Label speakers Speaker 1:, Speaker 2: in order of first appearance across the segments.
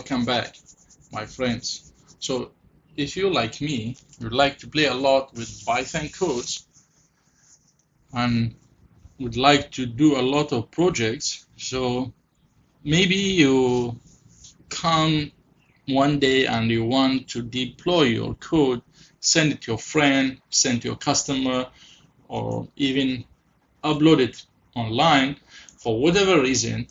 Speaker 1: Welcome back, my friends. So if you, like me, you like to play a lot with Python codes and would like to do a lot of projects, so maybe you come one day and you want to deploy your code, send it to your friend, send to your customer, or even upload it online. For whatever reason,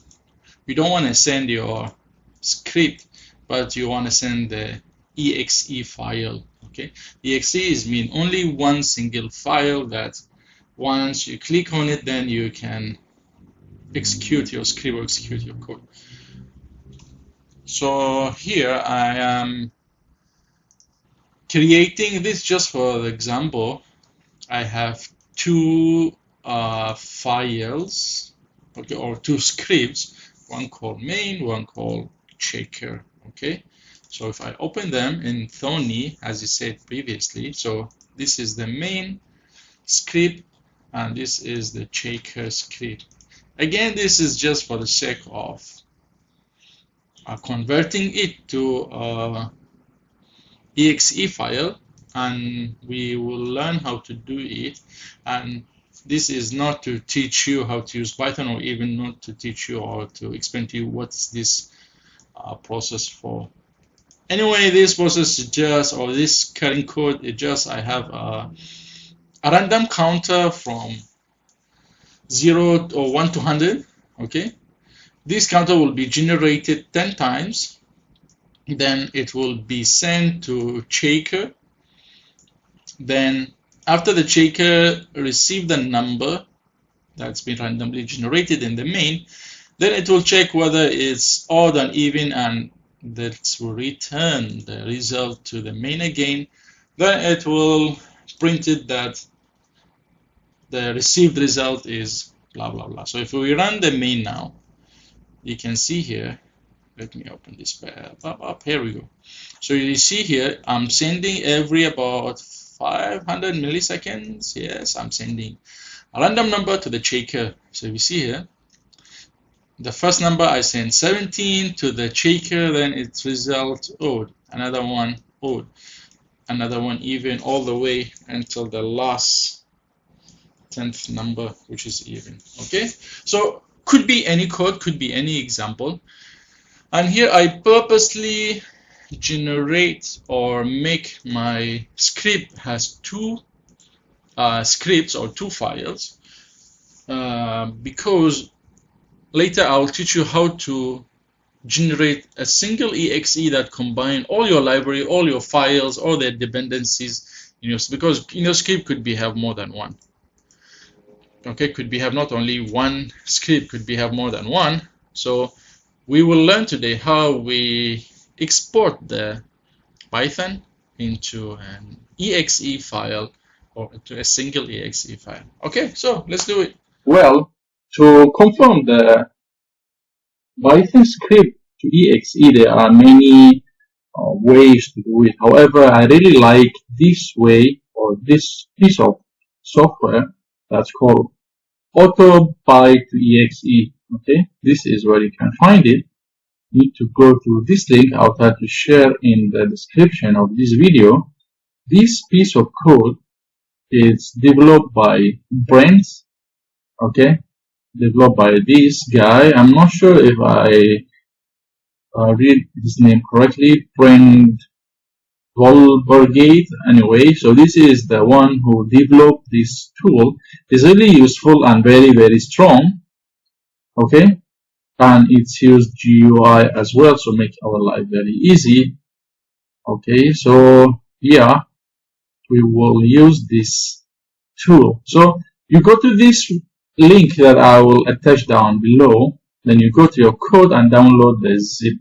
Speaker 1: you don't want to send your script, but you want to send the exe file. Okay, exe mean only one single file that once you click on it, then you can execute your script or execute your code. So here I am creating this just for the example. I have two files, okay, or two scripts, one called main, one called checker. Okay, so if I open them in Thorny, as you said previously, so this is the main script and this is the checker script. Again, this is just for the sake of converting it to exe file, and we will learn how to do it. And this is not to teach you how to use Python, or even not to teach you or to explain to you what's this process for. Anyway, this process is just, or this current code is just, I have a random counter from 0 or 1 to 100. Okay, this counter will be generated 10 times, then it will be sent to checker. Then after the checker receive the number that's been randomly generated in the main, then it will check whether it's odd and even, and that will return the result to the main again. Then it will print it that the received result is blah blah blah. So if we run the main now, you can see here, let me open this up, here we go. So you see here, I'm sending every about 500 milliseconds. Yes, I'm sending a random number to the checker. So you see here, the first number I send 17 to the checker, then it results odd, another one odd, another one even, all the way until the last 10th number, which is even. Okay, so could be any code, could be any example. And here I purposely generate or make my script has two scripts or two files because later I'll teach you how to generate a single exe that combine all your library, all your files, all their dependencies in your, because in your script could be have more than one. Okay, could be have not only one script, could be have more than one. So we will learn today how we export the Python into an exe file or to a single exe file. Okay, so let's do it. Well, to confirm the Python script to exe, there are many ways to do it. However, I really like this way, or this piece of software that's called AutoPy to exe. Okay, this is where you can find it. You need to go to this link I'll try to share in the description of this video. This piece of code is developed by Brent. Okay, developed by this guy. I'm not sure if I read his name correctly, Brent Volbergate. Anyway, so this is the one who developed this tool. It's really useful and very, very strong. Okay, and it's used GUI as well, so make our life very easy. Okay, so yeah, we will use this tool. So you go to this link that I will attach down below, then you go to your code and download the zip.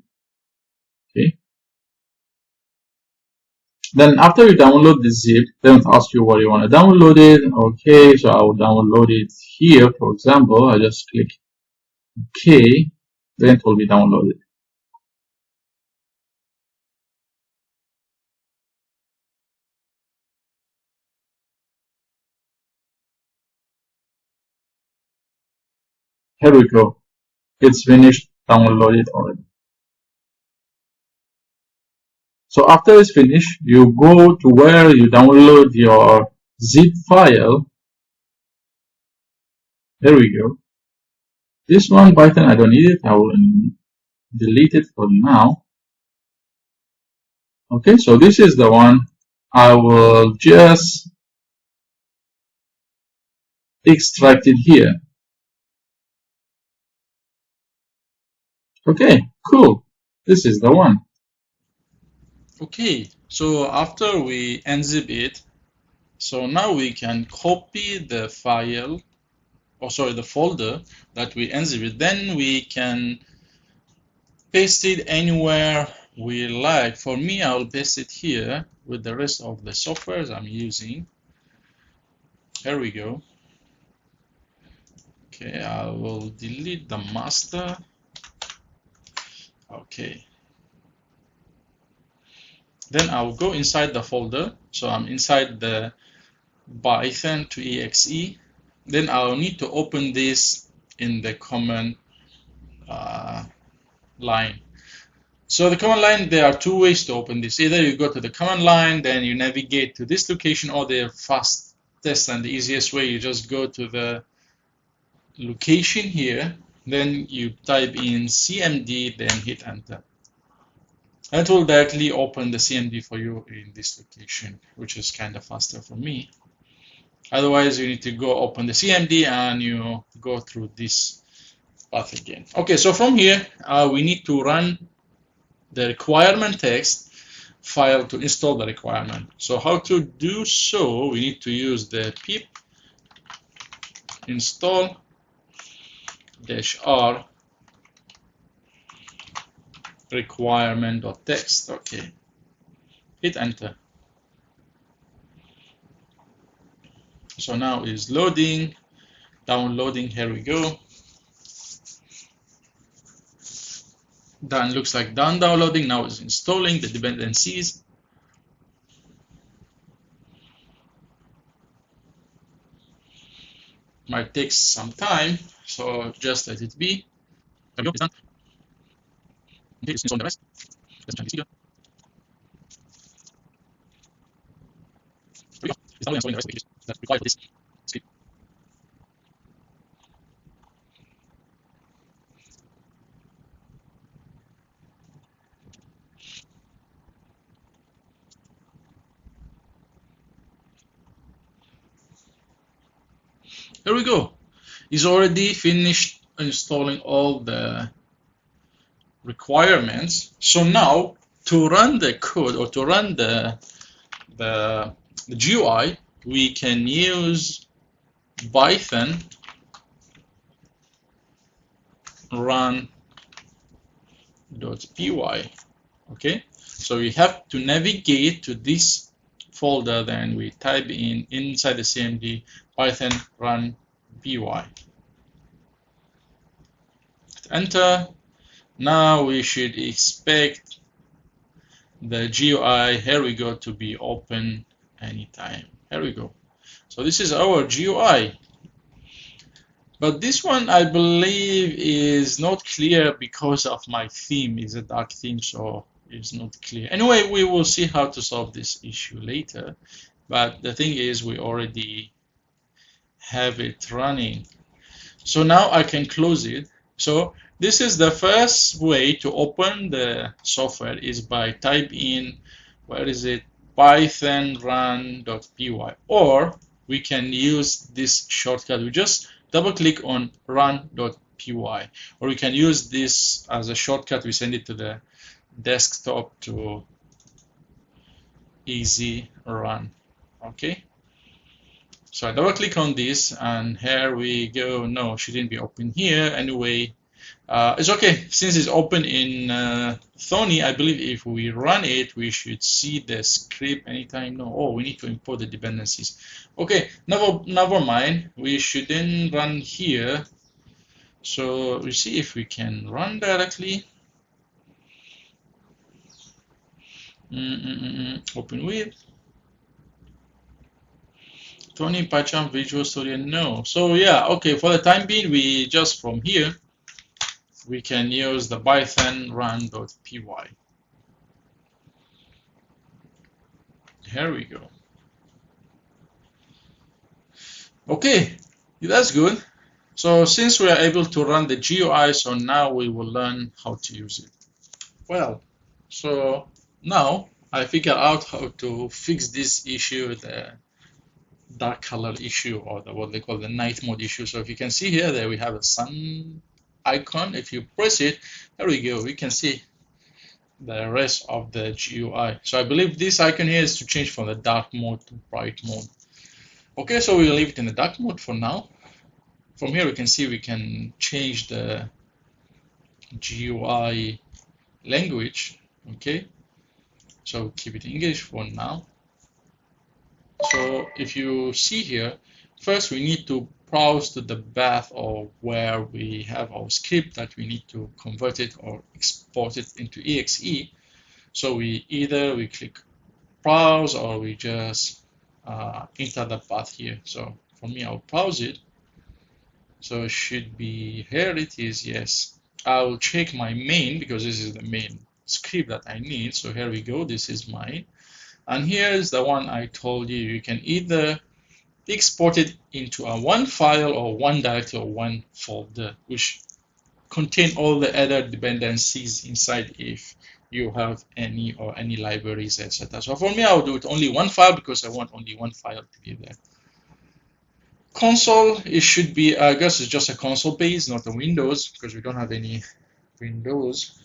Speaker 1: Okay, then after you download the zip, then it asks you what you want to download it. Okay, so I will download it here. For example, I just click OK, then it will be downloaded. Here we go. It's finished, downloaded already. So after it's finished, you go to where you download your zip file. There we go. This one Python, I don't need it. I will delete it for now. Okay, so this is the one. I will just extract it here. Okay, cool. This is the one. Okay, so after we unzip it, so now we can copy the file, or sorry, the folder that we unzip it. Then we can paste it anywhere we like. For me, I'll paste it here with the rest of the softwares I'm using. Here we go. Okay, I will delete the master. Okay. Then I'll go inside the folder. So I'm inside the Python to exe. Then I'll need to open this in the command line. So the command line, there are two ways to open this. Either you go to the command line, then you navigate to this location, or the fastest and the easiest way, you just go to the location here, then you type in CMD, then hit enter. That will directly open the CMD for you in this location, which is kind of faster for me. Otherwise, you need to go open the CMD and you go through this path again. Okay, so from here, we need to run the requirement text file to install the requirement. So how to do so, we need to use the pip install -r requirement.txt. Okay, hit enter. So now it's loading, downloading. Here we go. Done. Looks like done downloading. Now it's installing the dependencies. Might take some time, so just let it be. There we go. It's done. Okay, it's installing the rest. Let's try this here. There we go. It's now installing the rest of the pages that require for this script. There we go. It's already finished installing all the requirements. So now to run the code or to run the GUI, we can use Python run.py. Okay, so we have to navigate to this folder, then we type in inside the CMD Python run py. Enter. Now we should expect the GUI, here we go, to be open anytime. Here we go. So this is our GUI. But this one, I believe, is not clear because of my theme. It's a dark theme, so it's not clear. Anyway, we will see how to solve this issue later. But the thing is, we already have it running. So now I can close it. So this is the first way to open the software, is by type in, where is it, Python run.py, or we can use this shortcut. We just double click on run.py, or we can use this as a shortcut. We send it to the desktop to easy run. Okay, so I double click on this, and here we go. No, shouldn't be open here anyway. It's okay since it's open in Thony. I believe if we run it, we should see the script anytime. No, oh, we need to import the dependencies. Okay, never mind. We shouldn't run here. So we see if we can run directly. Open with Thony, PyCharm, Visual Studio. No. So yeah, okay. For the time being, we just from here, we can use the Python run.py. here we go. Okay, that's good. So since we are able to run the GUI, so now we will learn how to use it. Well, so now I figured out how to fix this issue, the dark color issue, or what they call the night mode issue. So if you can see here, there we have a sun icon. If you press it, there we go, we can see the rest of the GUI. So I believe this icon here is to change from the dark mode to bright mode. Okay, so we'll leave it in the dark mode for now. From here we can see we can change the GUI language. Okay, so we'll keep it English for now. So if you see here, first we need to browse to the path or where we have our script that we need to convert it or export it into exe. So we click browse, or we just enter the path here. So for me, I'll browse it. So it should be, here it is, yes. I'll check my main because this is the main script that I need. So here we go, this is mine. And here is the one I told you. You can either export it into a one file or one directory or one folder, which contain all the other dependencies inside if you have any libraries, etc. So for me, I'll do it only one file because I want only one file to be there. Console, it should be, I guess it's just a console base, not a Windows, because we don't have any Windows.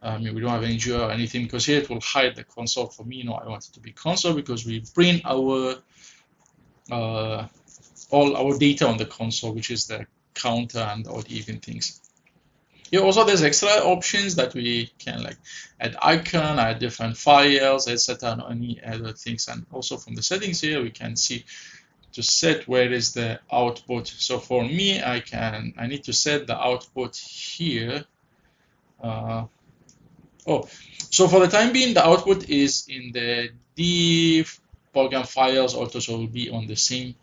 Speaker 1: We don't have any GUI or anything, because here it will hide the console. For me, no, I want it to be console because we bring our all our data on the console, which is the counter and odd even things. Here also there's extra options that we can like add icon, add different files, etc., and any other things. And also from the settings here, we can see to set where is the output. So for me, I need to set the output here. So for the time being, the output is in the D program files also, so it will be on the same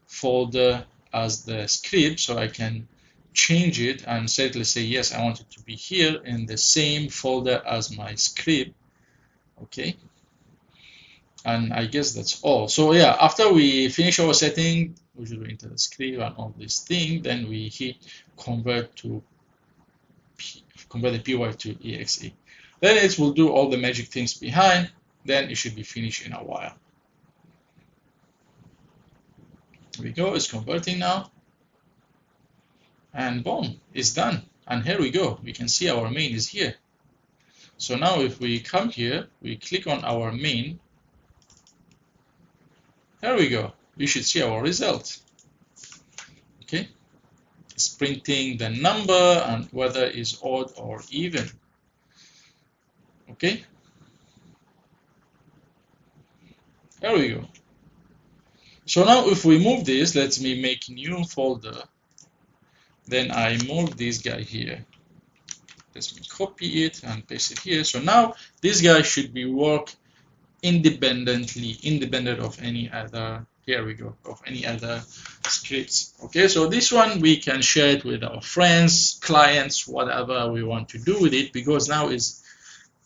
Speaker 1: folder as the script. So I can change it and set, let's say, yes, I want it to be here in the same folder as my script. Okay. And I guess that's all. So yeah, after we finish our setting, we should enter the script and all this thing, then we hit convert the PY to exe. Then it will do all the magic things behind, then it should be finished in a while. Here we go, it's converting now. And boom, it's done. And here we go, we can see our main is here. So now if we come here, we click on our main. There we go. You should see our result. Okay. It's printing the number and whether it's odd or even. Okay. There we go. So now if we move this, let me make new folder. Then I move this guy here. Let me copy it and paste it here. So now this guy should be work independent of any other, here we go, of any other scripts. Okay, so this one we can share it with our friends, clients, whatever we want to do with it, because now is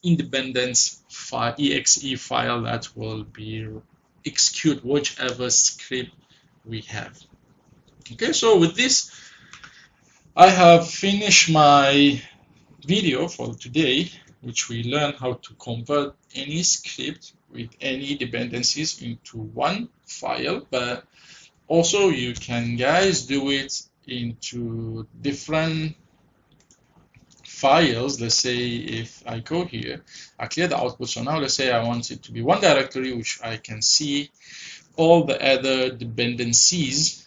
Speaker 1: independent file, exe file that will be execute whichever script we have. Okay, so with this, I have finished my video for today, which we learn how to convert any script with any dependencies into one file, but also you can guys do it into different files. Let's say if I go here, I clear the output. So now let's say I want it to be one directory which I can see all the other dependencies.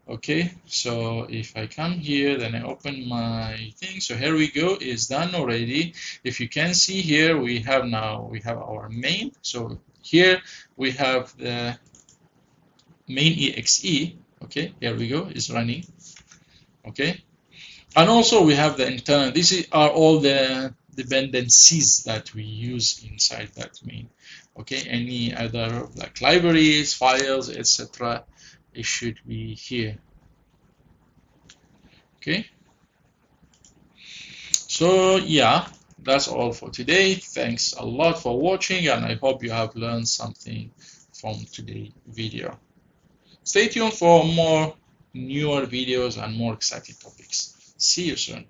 Speaker 1: Okay, so if I come here, then I open my thing. So here we go, it's done already. If you can see here, we have our main. So here we have the main exe. Okay, here we go, it's running. Okay, and also we have the internal. These are all the dependencies that we use inside that main. Okay, any other like libraries, files, etc. It should be here. Okay, so yeah, That's all for today. Thanks a lot for watching, and I hope you have learned something from today's video. Stay tuned for more newer videos and more exciting topics. See you soon.